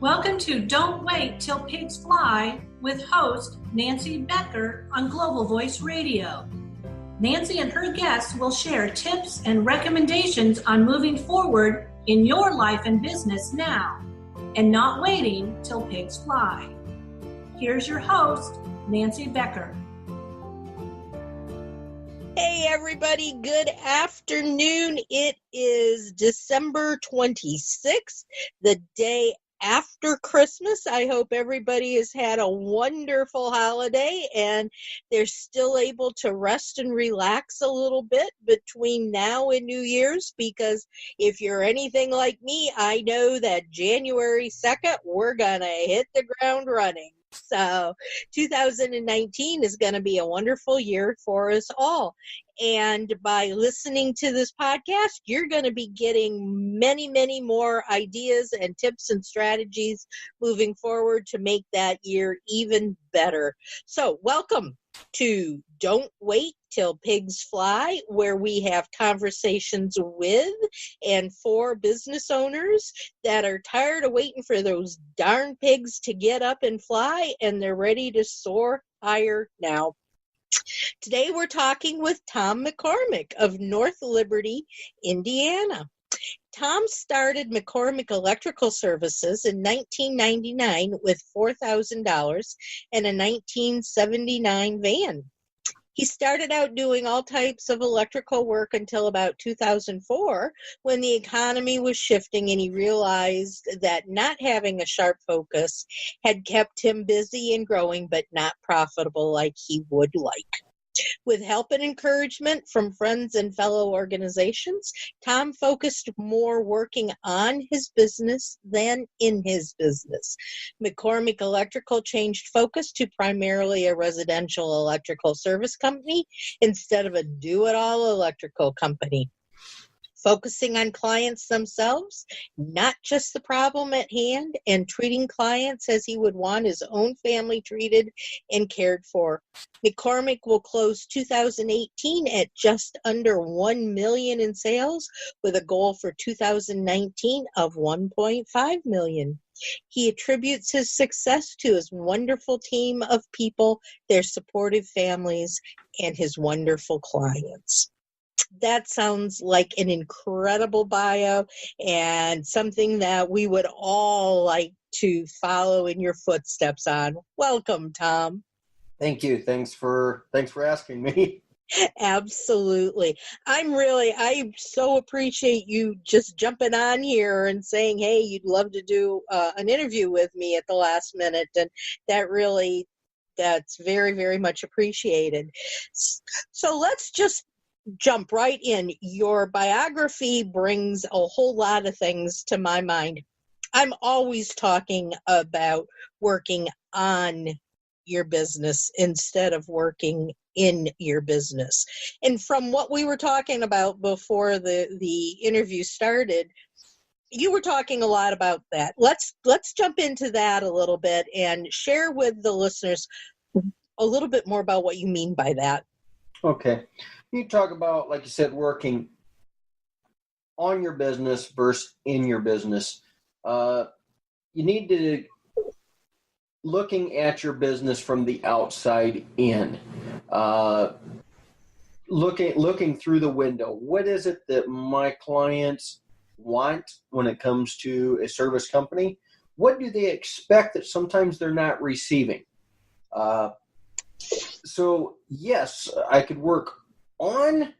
Welcome to Don't Wait Till Pigs Fly with host Nancy Becker on Global Voice Radio. Nancy and her guests will share tips and recommendations on moving forward in your life and business now and not waiting till pigs fly. Here's your host, Nancy Becker. Hey everybody, good afternoon. It is December 26th, the day after Christmas. I hope everybody has had a wonderful holiday and they're still able to rest and relax a little bit between now and New Year's, because if you're anything like me, I know that January 2nd, we're gonna hit the ground running. So 2019 is going to be a wonderful year for us all. And by listening to this podcast, you're going to be getting many, many more ideas and tips and strategies moving forward to make that year even better. So welcome to Don't Wait Till Pigs Fly, where we have conversations with and for business owners that are tired of waiting for those darn pigs to get up and fly, and they're ready to soar higher now. Today we're talking with Tom McCormick of North Liberty, Indiana. Tom started McCormick Electrical Services in 1999 with $4,000 and a 1979 van. He started out doing all types of electrical work until about 2004, when the economy was shifting and he realized that not having a sharp focus had kept him busy and growing, but not profitable like he would like. With help and encouragement from friends and fellow organizations, Tom focused more working on his business than in his business. McCormick Electrical changed focus to primarily a residential electrical service company instead of a do-it-all electrical company. Focusing on clients themselves, not just the problem at hand, and treating clients as he would want his own family treated and cared for. McCormick will close 2018 at just under $1 million in sales, with a goal for 2019 of $1.5 million. He attributes his success to his wonderful team of people, their supportive families, and his wonderful clients. That sounds like an incredible bio and something that we would all like to follow in your footsteps on. Welcome, Tom. Thank you. Thanks for asking me. Absolutely. I so appreciate you just jumping on here and saying, hey, you'd love to do an interview with me at the last minute. And that's very, very much appreciated. So let's just jump right in. Your biography brings a whole lot of things to my mind. I'm always talking about working on your business instead of working in your business. And from what we were talking about before the interview started, you were talking a lot about that. Let's jump into that a little bit and share with the listeners a little bit more about what you mean by that. Okay. You talk about, like you said, working on your business versus in your business. You need to looking at your business from the outside in, looking through the window. What is it that my clients want when it comes to a service company? What do they expect that sometimes they're not receiving? So yes, I could work on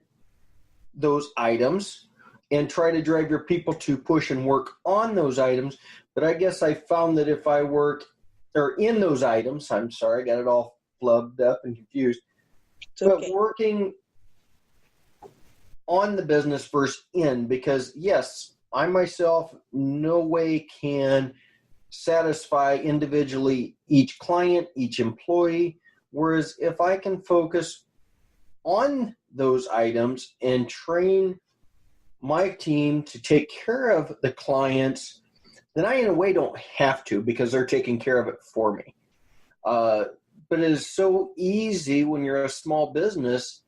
those items and try to drive your people to push and work on those items. But I guess I found that if I work or in those items, I'm sorry, I got it all flubbed up and confused. Okay. But working on the business versus in, because yes, I myself no way can satisfy individually each client, each employee. Whereas if I can focus on those items and train my team to take care of the clients, then I, in a way, don't have to, because they're taking care of it for me. But it is so easy when you're a small business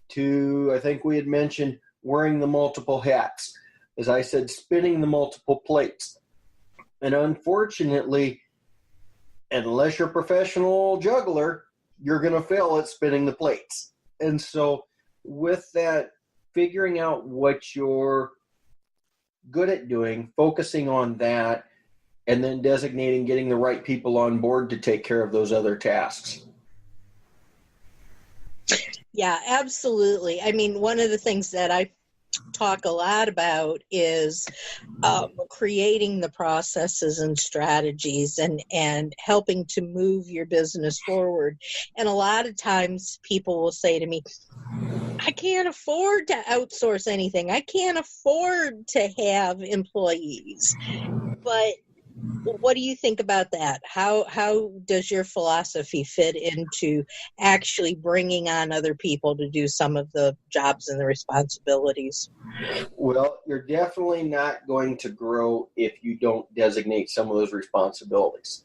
to, I think we had mentioned, wearing the multiple hats. As I said, spinning the multiple plates. And unfortunately, unless you're a professional juggler, you're going to fail at spinning the plates. And so with that, figuring out what you're good at doing, focusing on that, and then designating, getting the right people on board to take care of those other tasks. Yeah, absolutely. I mean, one of the things that I talk a lot about is creating the processes and strategies and helping to move your business forward. And a lot of times people will say to me, I can't afford to outsource anything. I can't afford to have employees. But what do you think about that? How does your philosophy fit into actually bringing on other people to do some of the jobs and the responsibilities? Well, you're definitely not going to grow if you don't designate some of those responsibilities.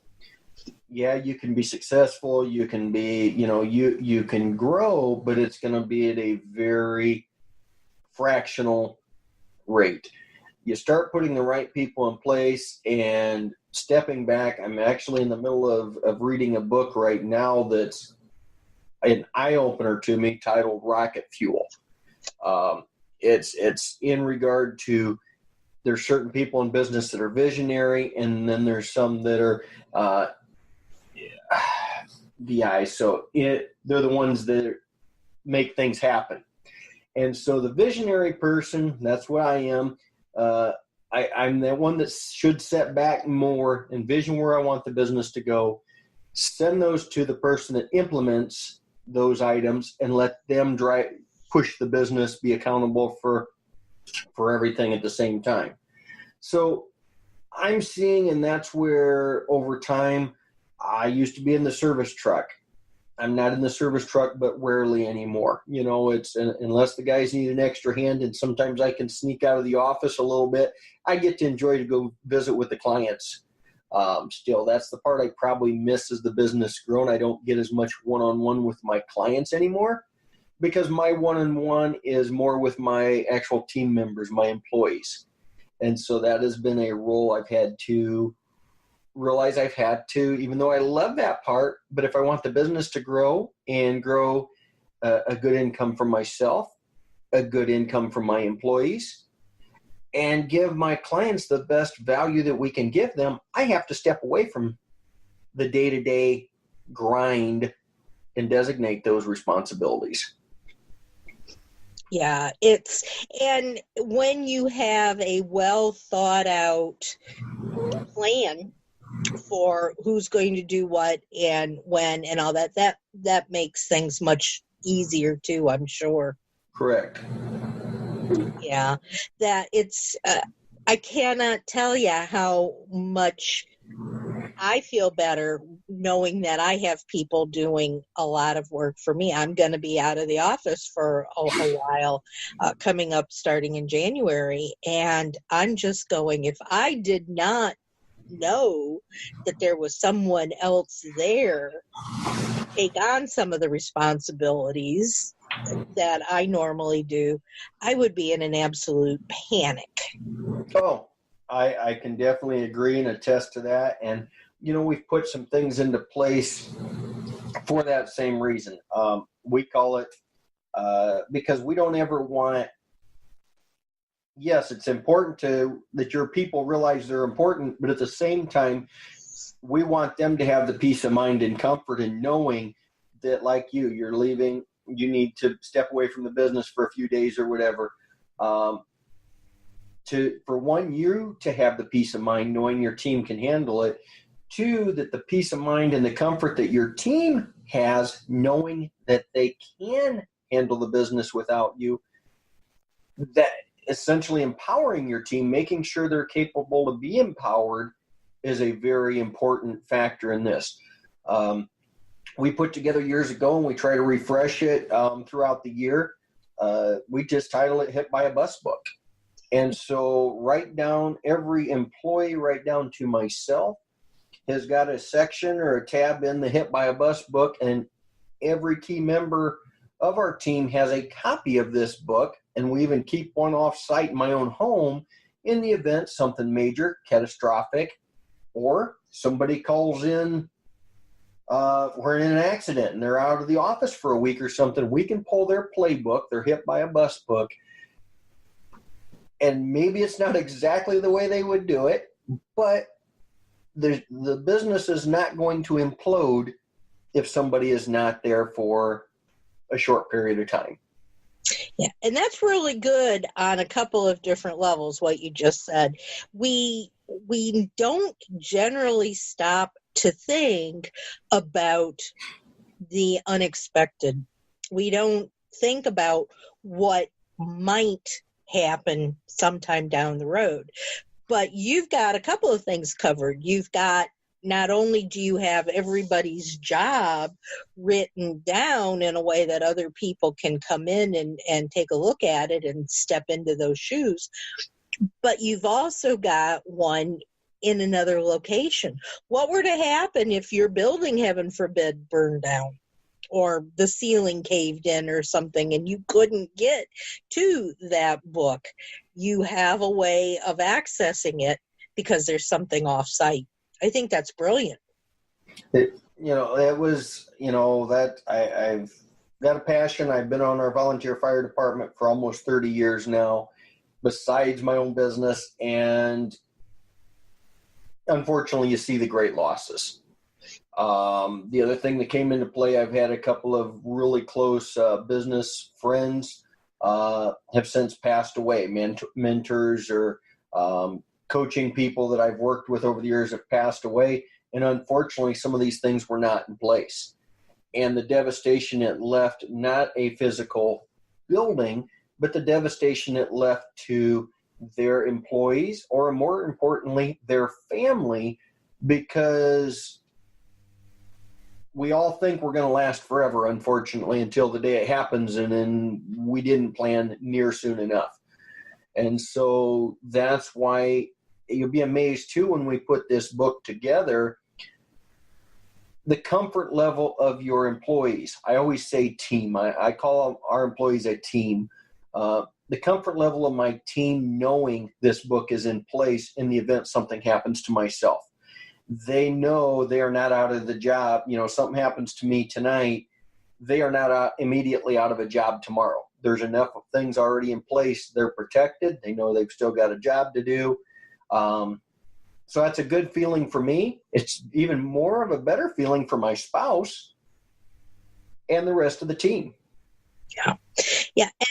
Yeah, you can be successful, you can be, you can grow, but it's going to be at a very fractional rate. You start putting the right people in place and stepping back. I'm actually in the middle of reading a book right now that's an eye-opener to me titled Rocket Fuel. It's in regard to, there's certain people in business that are visionary, and then there's some that are VI. So they're the ones that make things happen. And so the visionary person, that's what I am. I'm the one that should set back more, envision where I want the business to go, send those to the person that implements those items, and let them push the business, be accountable for everything at the same time. So I'm seeing, and that's where over time, I used to be in the service truck. I'm not in the service truck, but rarely anymore. It's unless the guys need an extra hand, and sometimes I can sneak out of the office a little bit. I get to enjoy to go visit with the clients. Still, that's the part I probably miss as the business grown. I don't get as much one-on-one with my clients anymore, because my one-on-one is more with my actual team members, my employees. And so that has been a role I've had to realize I've had to, even though I love that part, but if I want the business to grow and grow a good income for myself, a good income for my employees, and give my clients the best value that we can give them, I have to step away from the day-to-day grind and designate those responsibilities. Yeah, and when you have a well thought out plan for who's going to do what and when and all that makes things much easier too, I'm sure. Correct. Yeah, that it's I cannot tell you how much I feel better knowing that I have people doing a lot of work for me. I'm going to be out of the office for a while, coming up starting in January, and I'm just going, if I did not know that there was someone else there to take on some of the responsibilities that I normally do, I would be in an absolute panic. Oh, I can definitely agree and attest to that. And, we've put some things into place for that same reason. We call it, because we don't ever want, yes, it's important that your people realize they're important, but at the same time, we want them to have the peace of mind and comfort in knowing that, like you're leaving, you need to step away from the business for a few days or whatever. For one, you to have the peace of mind knowing your team can handle it. Two, that the peace of mind and the comfort that your team has knowing that they can handle the business without you. That essentially empowering your team, making sure they're capable to be empowered, is a very important factor in this. We put together years ago, and we try to refresh it throughout the year. We just title it Hit by a Bus Book. And so every employee, right down to myself, has got a section or a tab in the Hit by a Bus book, and every key member of our team has a copy of this book, and we even keep one off site in my own home in the event something major, catastrophic, Or somebody calls in, we're in an accident and they're out of the office for a week or something. We can pull their playbook, they're hit by a bus book, and maybe it's not exactly the way they would do it, but the business is not going to implode if somebody is not there for a short period of time. Yeah, and that's really good on a couple of different levels, what you just said. We don't generally stop to think about the unexpected. We don't think about what might happen sometime down the road. But you've got a couple of things covered. You've got, not only do you have everybody's job written down in a way that other people can come in and take a look at it and step into those shoes, but you've also got one in another location. What were to happen if your building, heaven forbid, burned down, or the ceiling caved in or something, and you couldn't get to that book? You have a way of accessing it because there's something off-site. I think that's brilliant. I've got a passion. I've been on our volunteer fire department for almost 30 years now, besides my own business. And unfortunately, you see the great losses. The other thing that came into play, I've had a couple of really close business friends have since passed away. Mentors or coaching people that I've worked with over the years have passed away. And unfortunately, some of these things were not in place. And the devastation it left, not a physical building, but the devastation it left to their employees, or more importantly, their family, because we all think we're going to last forever, unfortunately, until the day it happens, and then we didn't plan near soon enough. And so that's why you'll be amazed, too, when we put this book together, the comfort level of your employees. I always say team. I call our employees a team. The comfort level of my team knowing this book is in place in the event something happens to myself. They know they are not out of the job. Something happens to me tonight, they are not immediately out of a job tomorrow. There's enough of things already in place. They're protected. They know they've still got a job to do. So that's a good feeling for me. It's even more of a better feeling for my spouse and the rest of the team. Yeah.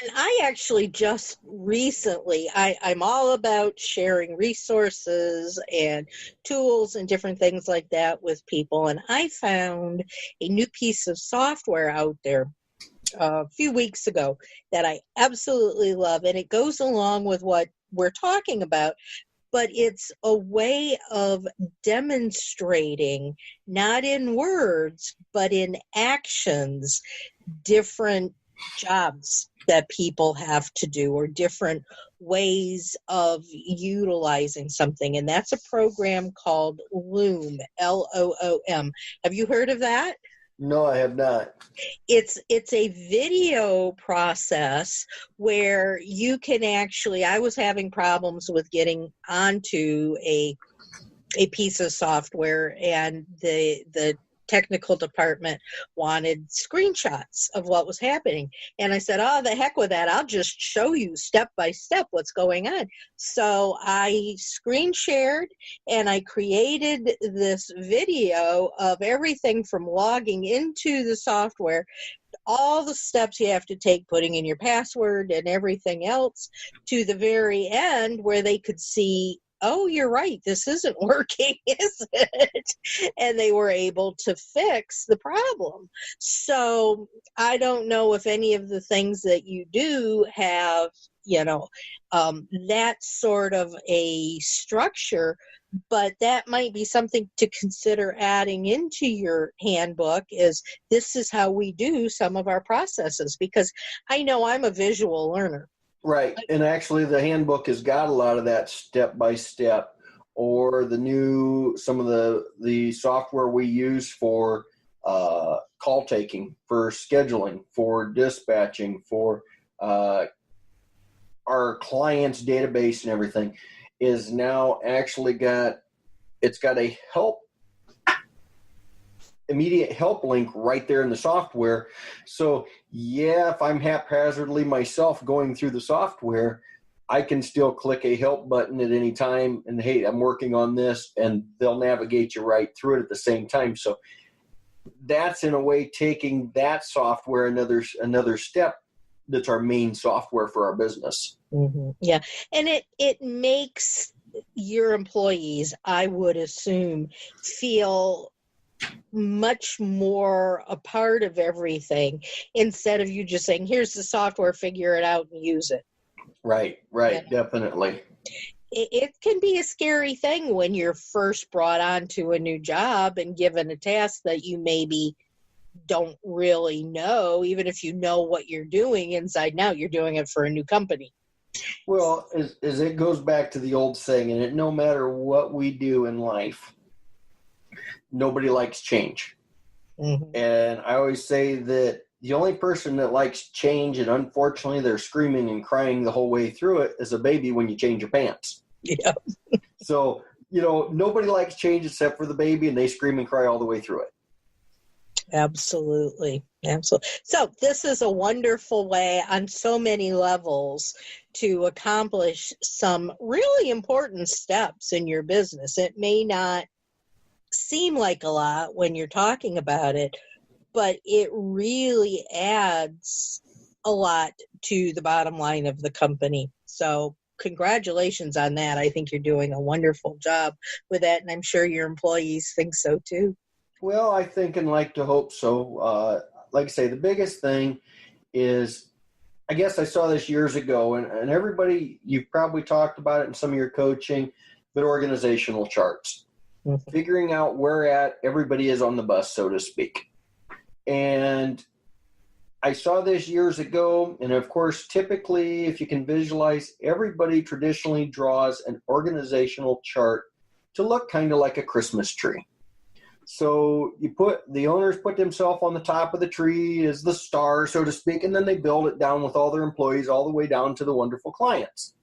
And I actually just recently, I'm all about sharing resources and tools and different things like that with people. And I found a new piece of software out there a few weeks ago that I absolutely love. And it goes along with what we're talking about, but it's a way of demonstrating, not in words, but in actions, different jobs that people have to do, or different ways of utilizing something. And that's a program called Loom, Loom. Have you heard of that? No, I have not. It's a video process where you can actually, I was having problems with getting onto a piece of software, and the technical department wanted screenshots of what was happening. And I said, oh, the heck with that. I'll just show you step by step what's going on. So I screen shared, and I created this video of everything from logging into the software, all the steps you have to take, putting in your password and everything else, to the very end where they could see, oh, you're right, this isn't working, is it? And they were able to fix the problem. So I don't know if any of the things that you do have, that sort of a structure, but that might be something to consider adding into your handbook, is this is how we do some of our processes, because I know I'm a visual learner. Right. And actually the handbook has got a lot of that step by step, or some of the software we use for call taking, for scheduling, for dispatching, for our clients' database and everything, is now actually got It's got a immediate help link right there in the software. So yeah, if I'm haphazardly myself going through the software, I can still click a help button at any time and, hey, I'm working on this, and they'll navigate you right through it at the same time. So that's in a way taking that software another step. That's our main software for our business. Mm-hmm. Yeah. And it makes your employees, I would assume, feel much more a part of everything instead of you just saying, here's the software, figure it out and use it. Right, Yeah. Definitely. It can be a scary thing when you're first brought onto a new job and given a task that you maybe don't really know, even if you know what you're doing inside and out, you're doing it for a new company. Well, as it goes back to the old saying, and no matter what we do in life, nobody likes change. Mm-hmm. And I always say that the only person that likes change, and unfortunately they're screaming and crying the whole way through it, is a baby when you change your pants. Yeah. So, nobody likes change except for the baby, and they scream and cry all the way through it. Absolutely. So this is a wonderful way on so many levels to accomplish some really important steps in your business. It may not seem like a lot when you're talking about it, but it really adds a lot to the bottom line of the company. So congratulations on that. I think you're doing a wonderful job with that, and I'm sure your employees think so too. Well, I think and like to hope so. Like I say, the biggest thing is, I guess I saw this years ago, and everybody, you've probably talked about it in some of your coaching, but organizational charts. Mm-hmm. Figuring out where everybody is on the bus, so to speak. And I saw this years ago, and of course, typically, if you can visualize, everybody traditionally draws an organizational chart to look kind of like a Christmas tree. So the owners put themselves on the top of the tree as the star, so to speak, and then they build it down with all their employees all the way down to the wonderful clients.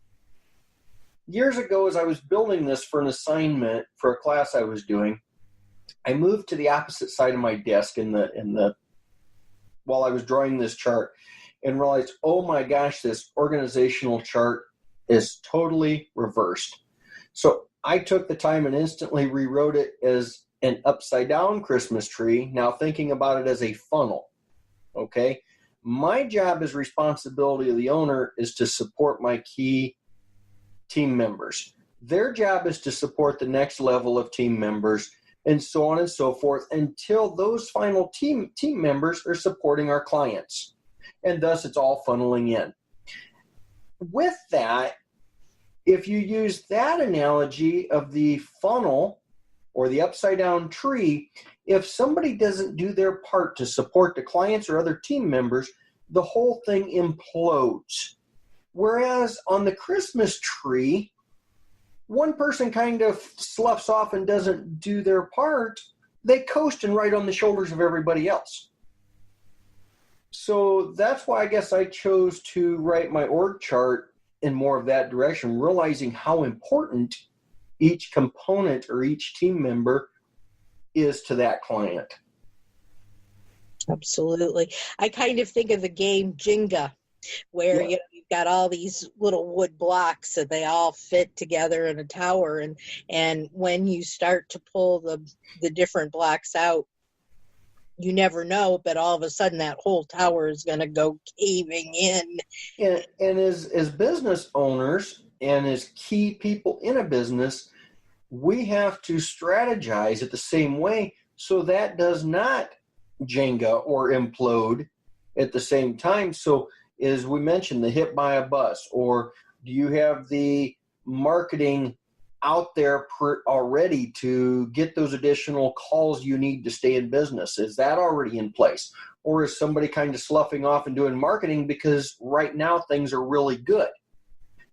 Years ago, as I was building this for an assignment for a class I was doing, I moved to the opposite side of my desk while I was drawing this chart, and realized, oh my gosh, this organizational chart is totally reversed. So I took the time and instantly rewrote it as an upside down Christmas tree, now thinking about it as a funnel. Okay. My job as responsibility of the owner is to support my key team members. Their job is to support the next level of team members, and so on and so forth, until those final team members are supporting our clients. And thus it's all funneling in. With that, if you use that analogy of the funnel or the upside down tree, if somebody doesn't do their part to support the clients or other team members, the whole thing implodes. Whereas on the Christmas tree, one person kind of sloughs off and doesn't do their part, they coast and ride on the shoulders of everybody else. So that's why I guess I chose to write my org chart in more of that direction, realizing how important each component or each team member is to that client. Absolutely. I kind of think of the game Jenga, where you've got all these little wood blocks that they all fit together in a tower, and when you start to pull the different blocks out, you never know, but all of a sudden that whole tower is going to go caving in. And as business owners and as key people in a business, we have to strategize it the same way so that does not Jenga or implode at the same time. So as we mentioned, the hit by a bus, or do you have the marketing out there already to get those additional calls you need to stay in business? Is that already in place? Or is somebody kind of sloughing off and doing marketing because right now things are really good,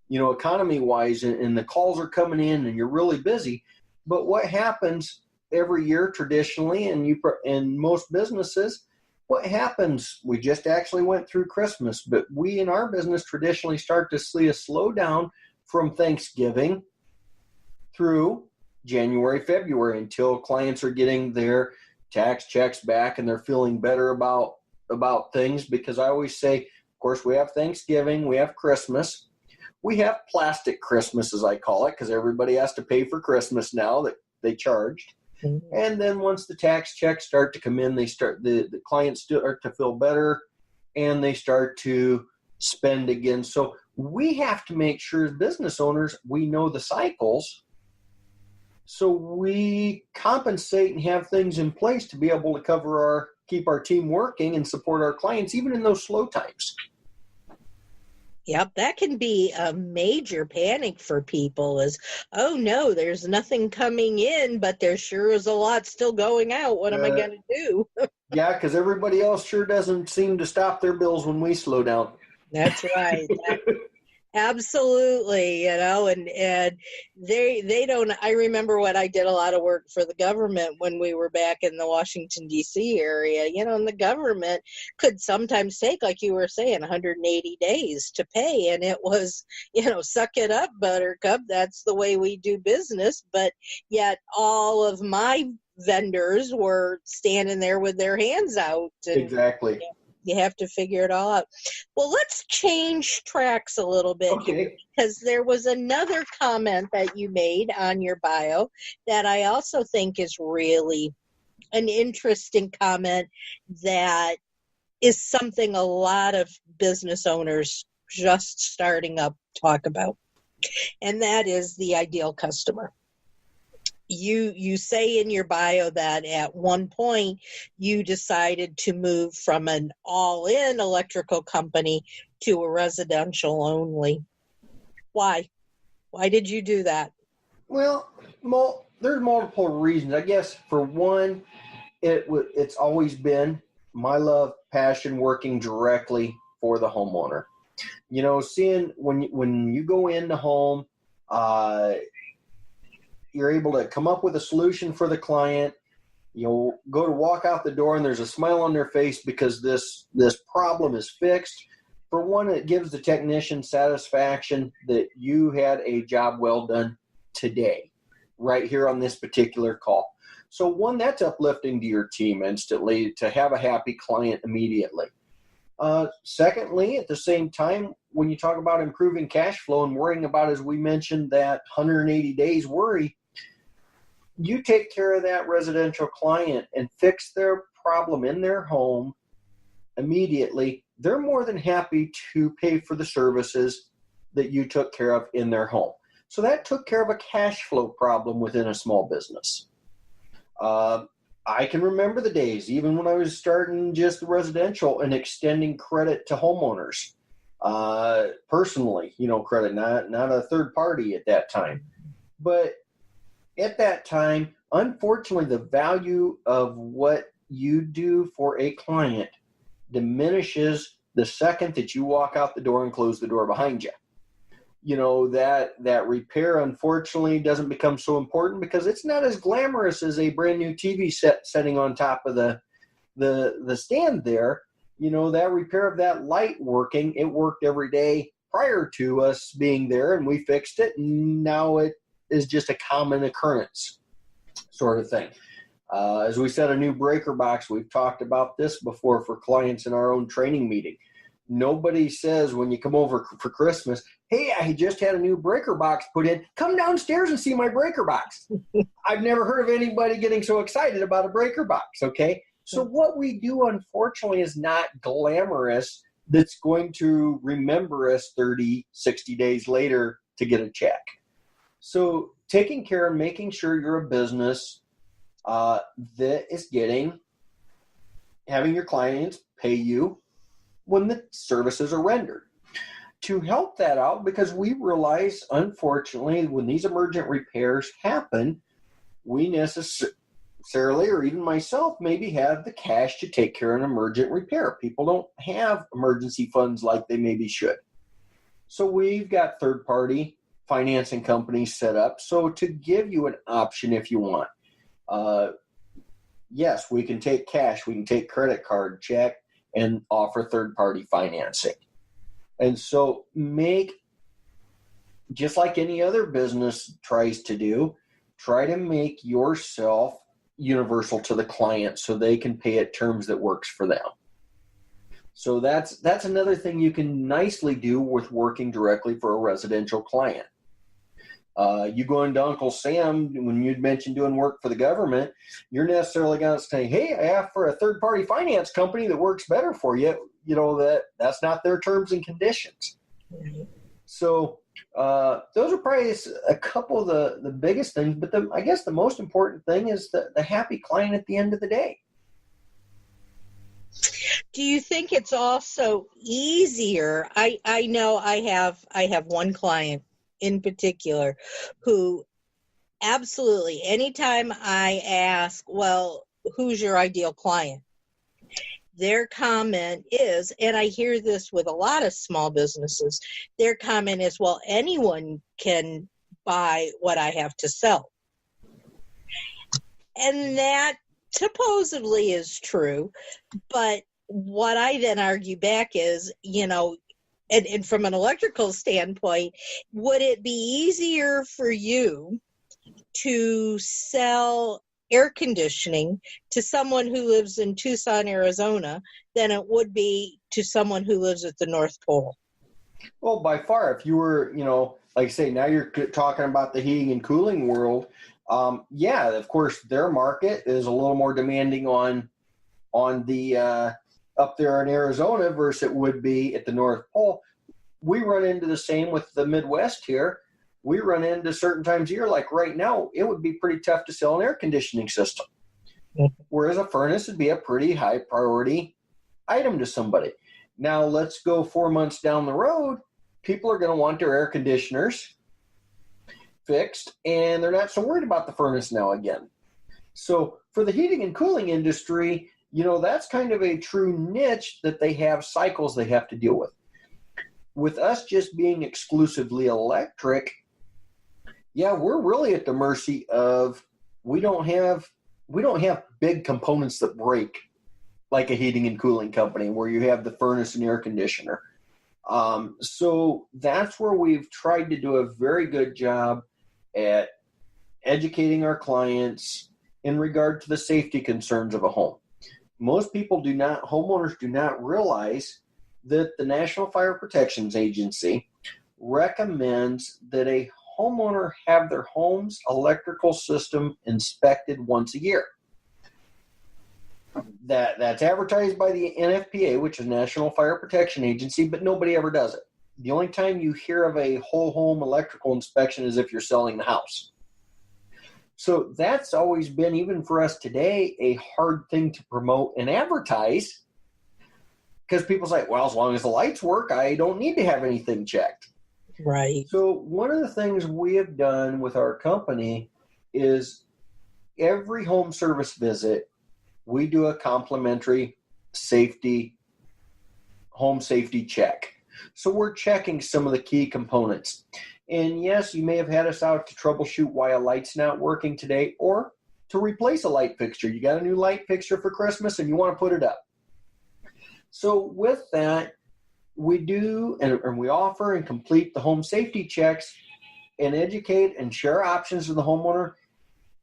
economy-wise, and the calls are coming in and you're really busy? But what happens every year traditionally, and in most businesses, what happens? We just actually went through Christmas, but we in our business traditionally start to see a slowdown from Thanksgiving through January, February, until clients are getting their tax checks back and they're feeling better about things. Because I always say, of course, we have Thanksgiving, we have Christmas, we have plastic Christmas, as I call it, because everybody has to pay for Christmas now that they charged. Mm-hmm. And then once the tax checks start to come in, the clients start to feel better and they start to spend again. So we have to make sure as business owners, we know the cycles, so we compensate and have things in place to be able to keep our team working and support our clients, even in those slow times. Yep, that can be a major panic for people is, oh no, there's nothing coming in, but there sure is a lot still going out. What am I going to do? Yeah, because everybody else sure doesn't seem to stop their bills when we slow down. That's right. Absolutely, and they don't. I remember when I did a lot of work for the government when we were back in the Washington, D.C. area, and the government could sometimes take, like you were saying, 180 days to pay, and it was, suck it up, buttercup, that's the way we do business. But yet all of my vendors were standing there with their hands out. And, exactly. You have to figure it all out. Well, let's change tracks a little bit here, because there was another comment that you made on your bio that I also think is really an interesting comment that is something a lot of business owners just starting up talk about, and that is the ideal customer. You say in your bio that at one point you decided to move from an all-in electrical company to a residential only. Why? Why did you do that? Well, there's multiple reasons. I guess for one, it's always been my love, passion, working directly for the homeowner. Seeing when you go in the home, you're able to come up with a solution for the client. You'll go to walk out the door and there's a smile on their face because this problem is fixed. For one, it gives the technician satisfaction that you had a job well done today, right here on this particular call. So one, that's uplifting to your team instantly to have a happy client immediately. Secondly, at the same time, when you talk about improving cash flow and worrying about, as we mentioned, that 180 days worry, you take care of that residential client and fix their problem in their home immediately. They're more than happy to pay for the services that you took care of in their home. So that took care of a cash flow problem within a small business. I can remember the days, even when I was starting just the residential and extending credit to homeowners, personally, credit, not a third party at that time. But at that time, unfortunately, the value of what you do for a client diminishes the second that you walk out the door and close the door behind you. That repair, unfortunately, doesn't become so important because it's not as glamorous as a brand new TV set sitting on top of the stand there. That repair of that light working, it worked every day prior to us being there, and we fixed it, and now it is just a common occurrence sort of thing. As we said, a new breaker box, we've talked about this before for clients in our own training meeting. Nobody says when you come over for Christmas, hey, I just had a new breaker box put in. Come downstairs and see my breaker box. I've never heard of anybody getting so excited about a breaker box, okay? So what we do, unfortunately, is not glamorous that's going to remember us 30, 60 days later to get a check. So taking care and making sure you're a business that is having your clients pay you when the services are rendered. To help that out, because we realize, unfortunately, when these emergent repairs happen, we necessarily, or even myself, maybe have the cash to take care of an emergent repair. People don't have emergency funds like they maybe should. So we've got third-party financing companies set up so to give you an option if you want. Yes, we can take cash, we can take credit card, check, and offer third-party financing. And so just like any other business tries to do, try to make yourself universal to the client so they can pay at terms that works for them. So that's another thing you can nicely do with working directly for a residential client. You go into Uncle Sam, when you'd mentioned doing work for the government, you're necessarily going to say, hey, I asked for a third-party finance company that works better for you. You know, that's not their terms and conditions. So those are probably a couple of the biggest things. But I guess the most important thing is the happy client at the end of the day. Do you think it's also easier? I know I have one client in particular who absolutely, anytime I ask, well, who's your ideal client? Their comment is, and I hear this with a lot of small businesses, their comment is, well, anyone can buy what I have to sell. And that supposedly is true, but what I then argue back is, you know, and from an electrical standpoint, would it be easier for you to sell air conditioning to someone who lives in Tucson, Arizona, than it would be to someone who lives at the North Pole? Well, by far, if you were, you know, like I say, now you're talking about the heating and cooling world. Yeah, of course, their market is a little more demanding on the up there in Arizona versus it would be at the North Pole. We run into the same with the Midwest here. We run into certain times a year, like right now, it would be pretty tough to sell an air conditioning system. Whereas a furnace would be a pretty high priority item to somebody. Now let's go 4 months down the road. People are going to want their air conditioners fixed, and they're not so worried about the furnace now again. So for the heating and cooling industry, you know, that's kind of a true niche that they have cycles they have to deal with. With us just being exclusively electric, yeah, we're really at the mercy of we don't have big components that break like a heating and cooling company where you have the furnace and air conditioner. So that's where we've tried to do a very good job at educating our clients in regard to the safety concerns of a home. Most homeowners do not realize that the National Fire Protection Agency recommends that a homeowner have their home's electrical system inspected once a year. That's advertised by the NFPA, which is National Fire Protection Agency, but nobody ever does it. The only time you hear of a whole home electrical inspection is if you're selling the house. So that's always been, even for us today, a hard thing to promote and advertise because people say, well, as long as the lights work, I don't need to have anything checked. Right. So one of the things we have done with our company is every home service visit, we do a complimentary home safety check. So we're checking some of the key components. And yes, you may have had us out to troubleshoot why a light's not working today or to replace a light fixture. You got a new light fixture for Christmas and you want to put it up. So with that, we do and we offer and complete the home safety checks and educate and share options with the homeowner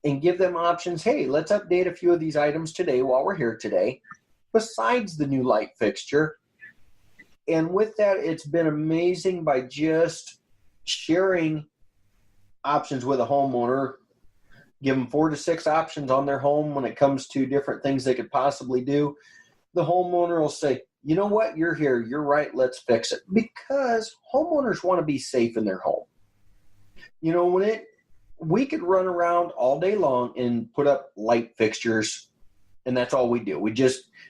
and give them options. Hey, let's update a few of these items today while we're here today, besides the new light fixture. And with that, it's been amazing by just sharing options with a homeowner, give them 4 to 6 options on their home when it comes to different things they could possibly do. The homeowner will say, you know what, you're here, you're right, let's fix it. Because homeowners want to be safe in their home. You know, we could run around all day long and put up light fixtures, and that's all we do.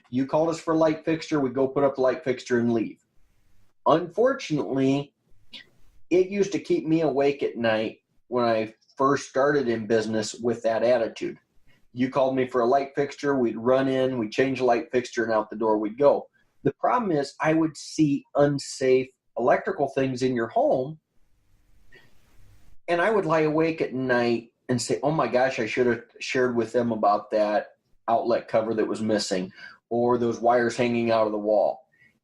You called us for a light fixture, we go put up the light fixture and leave. Unfortunately, it used to keep me awake at night when I first started in business with that attitude. You called me for a light fixture, we'd run in, we'd change the light fixture, and out the door we'd go. The problem is I would see unsafe electrical things in your home, and I would lie awake at night and say, oh my gosh, I should have shared with them about that outlet cover that was missing or those wires hanging out of the wall.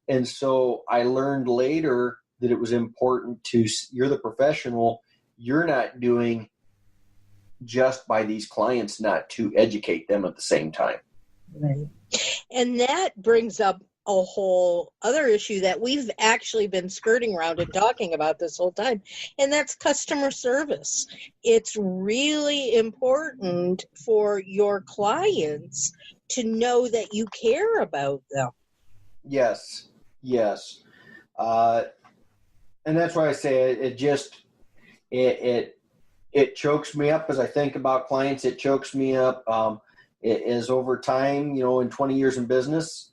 And so I learned later that it was important you're the professional, you're not doing just by these clients not to educate them at the same time. Right. And that brings up a whole other issue that we've actually been skirting around and talking about this whole time, and that's customer service. It's really important for your clients to know that you care about them. Yes. And that's why I say it chokes me up as I think about clients. It chokes me up. It is over time, in 20 years in business,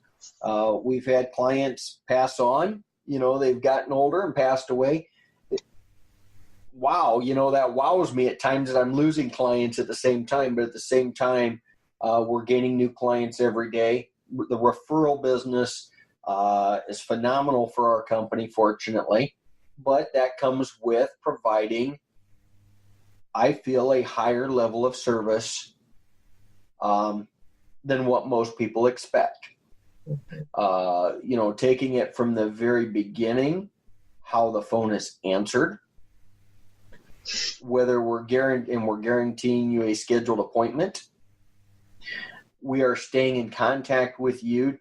we've had clients pass on, they've gotten older and passed away. Wow. That wows me at times that I'm losing clients at the same time, but at the same time, we're gaining new clients every day. The referral business is phenomenal for our company, fortunately, but that comes with providing, I feel, a higher level of service than what most people expect. Taking it from the very beginning, how the phone is answered, whether we're guaranteeing you a scheduled appointment. We are staying in contact with you.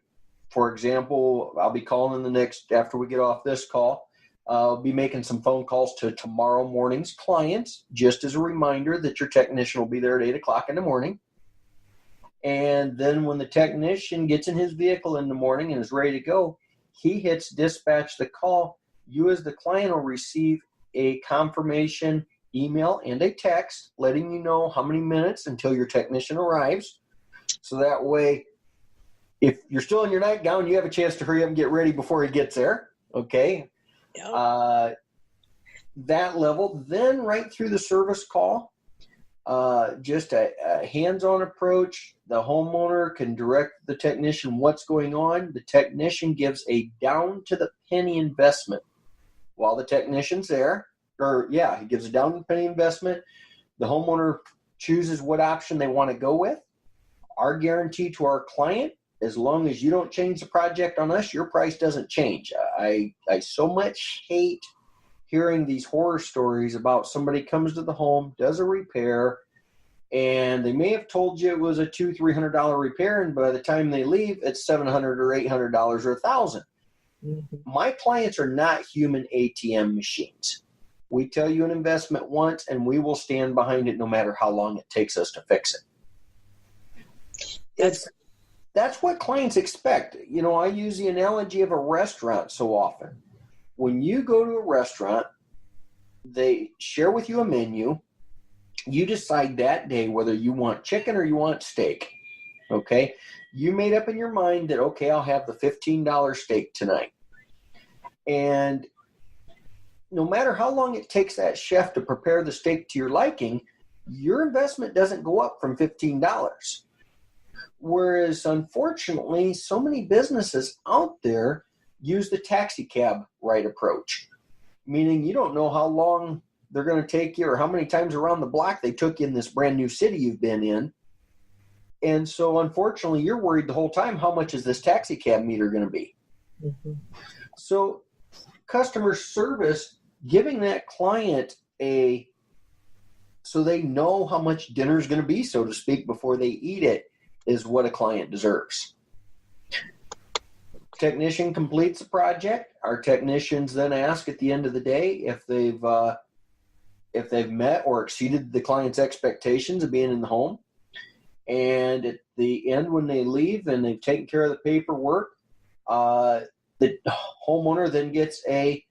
For example, I'll be calling after we get off this call, I'll be making some phone calls to tomorrow morning's clients, just as a reminder that your technician will be there at 8 o'clock in the morning. And then when the technician gets in his vehicle in the morning and is ready to go, he hits dispatch the call. You as the client will receive a confirmation email and a text letting you know how many minutes until your technician arrives. So that way, if you're still in your nightgown, you have a chance to hurry up and get ready before he gets there. Okay. Yep. That level, then right through the service call, just a hands-on approach. The homeowner can direct the technician what's going on. The technician gives a down-to-the-penny investment while the technician's there. He gives a down-to-the-penny investment. The homeowner chooses what option they want to go with. Our guarantee to our client, as long as you don't change the project on us, your price doesn't change. I so much hate hearing these horror stories about somebody comes to the home, does a repair, and they may have told you it was a $200-$300 repair, and by the time they leave, it's $700 or $800 or $1,000. Mm-hmm. My clients are not human ATM machines. We tell you an investment once, and we will stand behind it no matter how long it takes us to fix it. That's what clients expect. I use the analogy of a restaurant so often. When you go to a restaurant, they share with you a menu. You decide that day whether you want chicken or you want steak. Okay? You made up in your mind that, okay, I'll have the $15 steak tonight. And no matter how long it takes that chef to prepare the steak to your liking, your investment doesn't go up from $15. Whereas, unfortunately, so many businesses out there use the taxi cab ride approach, meaning you don't know how long they're going to take you or how many times around the block they took you in this brand new city you've been in. And so, unfortunately, you're worried the whole time, how much is this taxi cab meter going to be? Mm-hmm. So, customer service, giving that client so they know how much dinner is going to be, so to speak, before they eat it, is what a client deserves. Technician completes the project. Our technicians then ask at the end of the day if they've met or exceeded the client's expectations of being in the home. And at the end, when they leave and they've taken care of the paperwork, the homeowner then gets an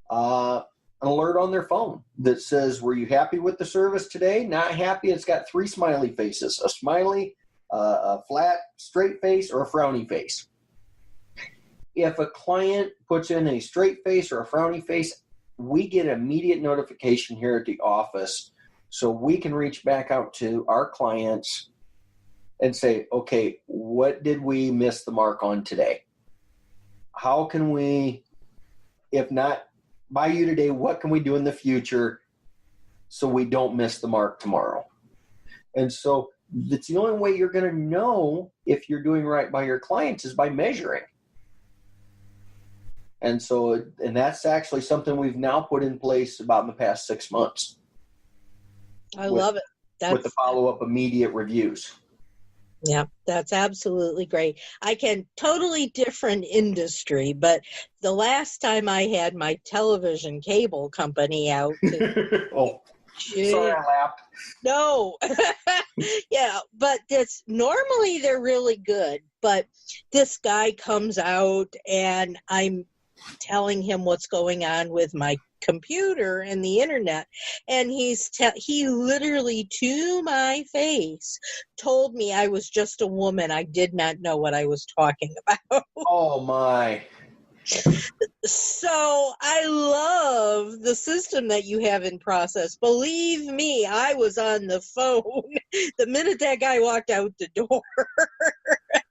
alert on their phone that says, were you happy with the service today? Not happy? It's got 3 smiley faces, a smiley, a flat, straight face, or a frowny face. If a client puts in a straight face or a frowny face, we get immediate notification here at the office so we can reach back out to our clients and say, okay, what did we miss the mark on today? How can we, if not by you today, what can we do in the future so we don't miss the mark tomorrow? And so that's the only way you're going to know if you're doing right by your clients is by measuring. And that's actually something we've now put in place about in the past 6 months. I love it. with the follow-up immediate reviews. Yeah, that's absolutely great. I can totally different industry, but the last time I had my television cable company out to Oh, sorry I laughed. No. Yeah, but normally they're really good, but this guy comes out and I'm telling him what's going on with my computer and the internet, and he literally to my face told me I was just a woman. I did not know what I was talking about. Oh my. So I love the system that you have in process. Believe me, I was on the phone the minute that guy walked out the door.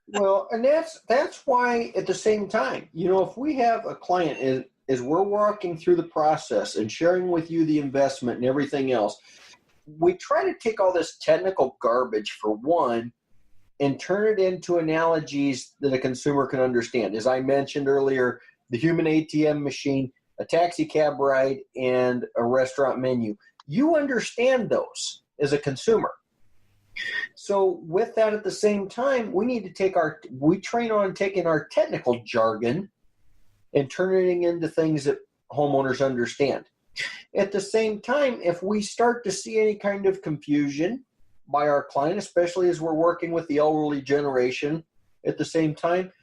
Well, and that's why at the same time, if we have a client as we're walking through the process and sharing with you the investment and everything else, we try to take all this technical garbage for one and turn it into analogies that a consumer can understand. As I mentioned earlier, the human ATM machine, a taxi cab ride, and a restaurant menu. You understand those as a consumer. So with that at the same time, we need to we train on taking our technical jargon and turning it into things that homeowners understand. At the same time, if we start to see any kind of confusion by our client, especially as we're working with the elderly generation at the same time,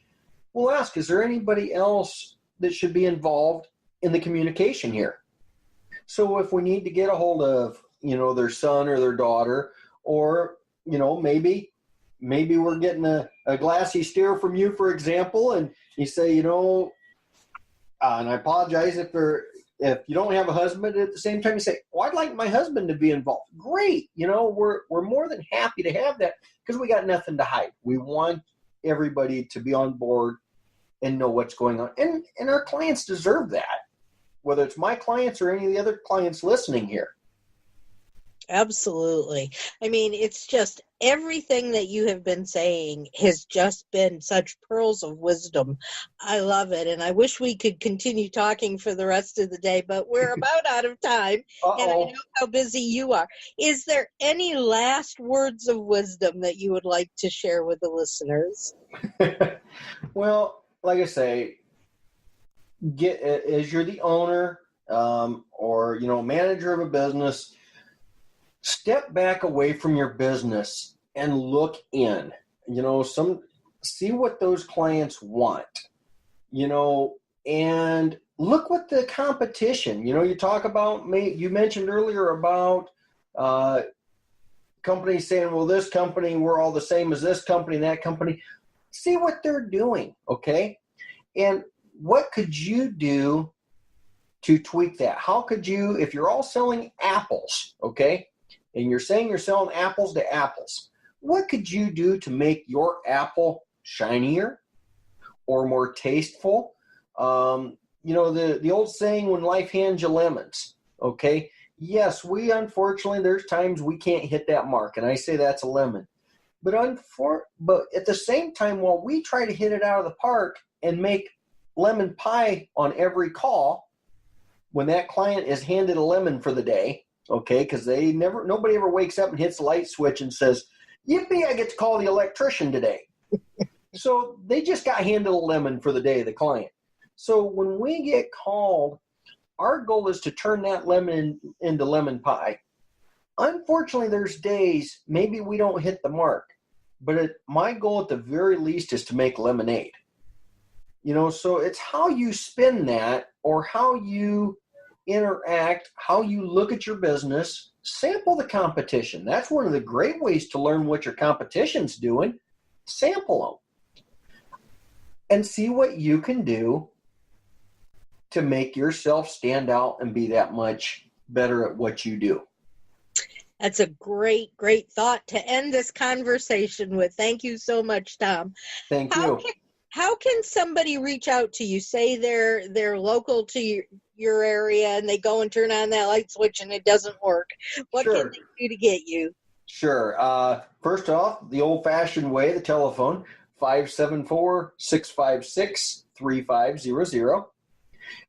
we'll ask, is there anybody else that should be involved in the communication here? So if we need to get a hold of, their son or their daughter, or, maybe we're getting a glassy stare from you, for example, and you say, and I apologize if you don't have a husband. At the same time, you say, well, I'd like my husband to be involved. Great. We're more than happy to have that because we got nothing to hide. We want everybody to be on board and know what's going on. And our clients deserve that, whether it's my clients or any of the other clients listening here. Absolutely. I mean, it's just everything that you have been saying has just been such pearls of wisdom. I love it. And I wish we could continue talking for the rest of the day, but we're about out of time. And I know how busy you are. Is there any last words of wisdom that you would like to share with the listeners? Well, like I say, as you're the owner or manager of a business, step back away from your business and look in. See what those clients want. And look what the competition. You talk about you mentioned earlier about companies saying, well, this company, we're all the same as this company, that company. See what they're doing, okay? And what could you do to tweak that? How could you, if you're all selling apples, okay, and you're saying you're selling apples to apples, what could you do to make your apple shinier or more tasteful? The old saying, when life hands you lemons, okay? Yes, unfortunately, there's times we can't hit that mark, and I say that's a lemon. But at the same time, while we try to hit it out of the park and make lemon pie on every call, when that client is handed a lemon for the day, okay, because nobody ever wakes up and hits the light switch and says, yippee, I get to call the electrician today. So they just got handed a lemon for the day, the client. So when we get called, our goal is to turn that lemon into lemon pie. Unfortunately, there's days maybe we don't hit the mark, but my goal at the very least is to make lemonade. So it's how you spin that, or how you interact, how you look at your business, sample the competition. That's one of the great ways to learn what your competition's doing. Sample them and see what you can do to make yourself stand out and be that much better at what you do. That's a great, great thought to end this conversation with. Thank you so much, Tom. Thank you. How can somebody reach out to you? Say they're local to your area and they go and turn on that light switch and it doesn't work. What can they do to get you? Sure. First off, the old-fashioned way, the telephone, 574-656-3500.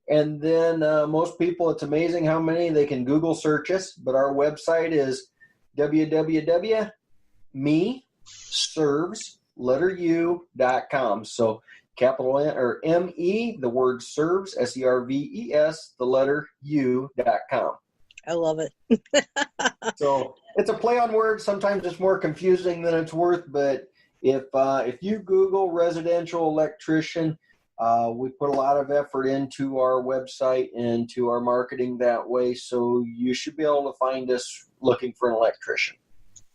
And then most people, it's amazing how many they can Google search us, but our website is www.meserves.com. So capital N or M-E, the word serves, S-E-R-V-E-S, the letter U.com. I love it. So it's a play on words. Sometimes it's more confusing than it's worth, but if you Google residential electrician, we put a lot of effort into our website and to our marketing that way, so you should be able to find us looking for an electrician.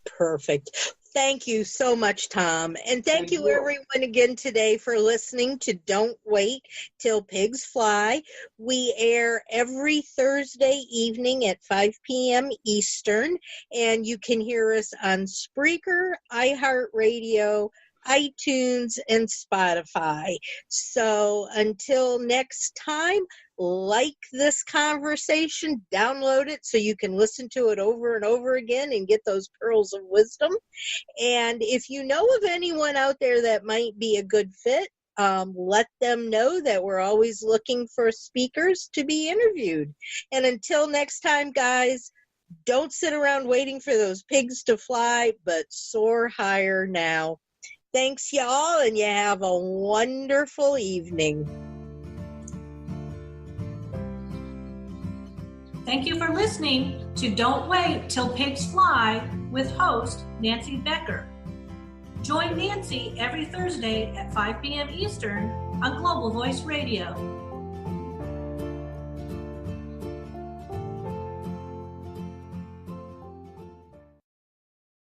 Perfect. Thank you so much, Tom. And thank you everyone again today for listening to Don't Wait Till Pigs Fly. We air every Thursday evening at 5 p.m. Eastern, and you can hear us on Spreaker, iHeartRadio, iTunes, and Spotify. So until next time, like this conversation, download it so you can listen to it over and over again and get those pearls of wisdom. And if you know of anyone out there that might be a good fit, let them know that we're always looking for speakers to be interviewed. And until next time, guys, don't sit around waiting for those pigs to fly, but soar higher now. Thanks, y'all, and you have a wonderful evening. Thank you for listening to Don't Wait Till Pigs Fly with host Nancy Becker. Join Nancy every Thursday at 5 p.m. Eastern on Global Voice Radio.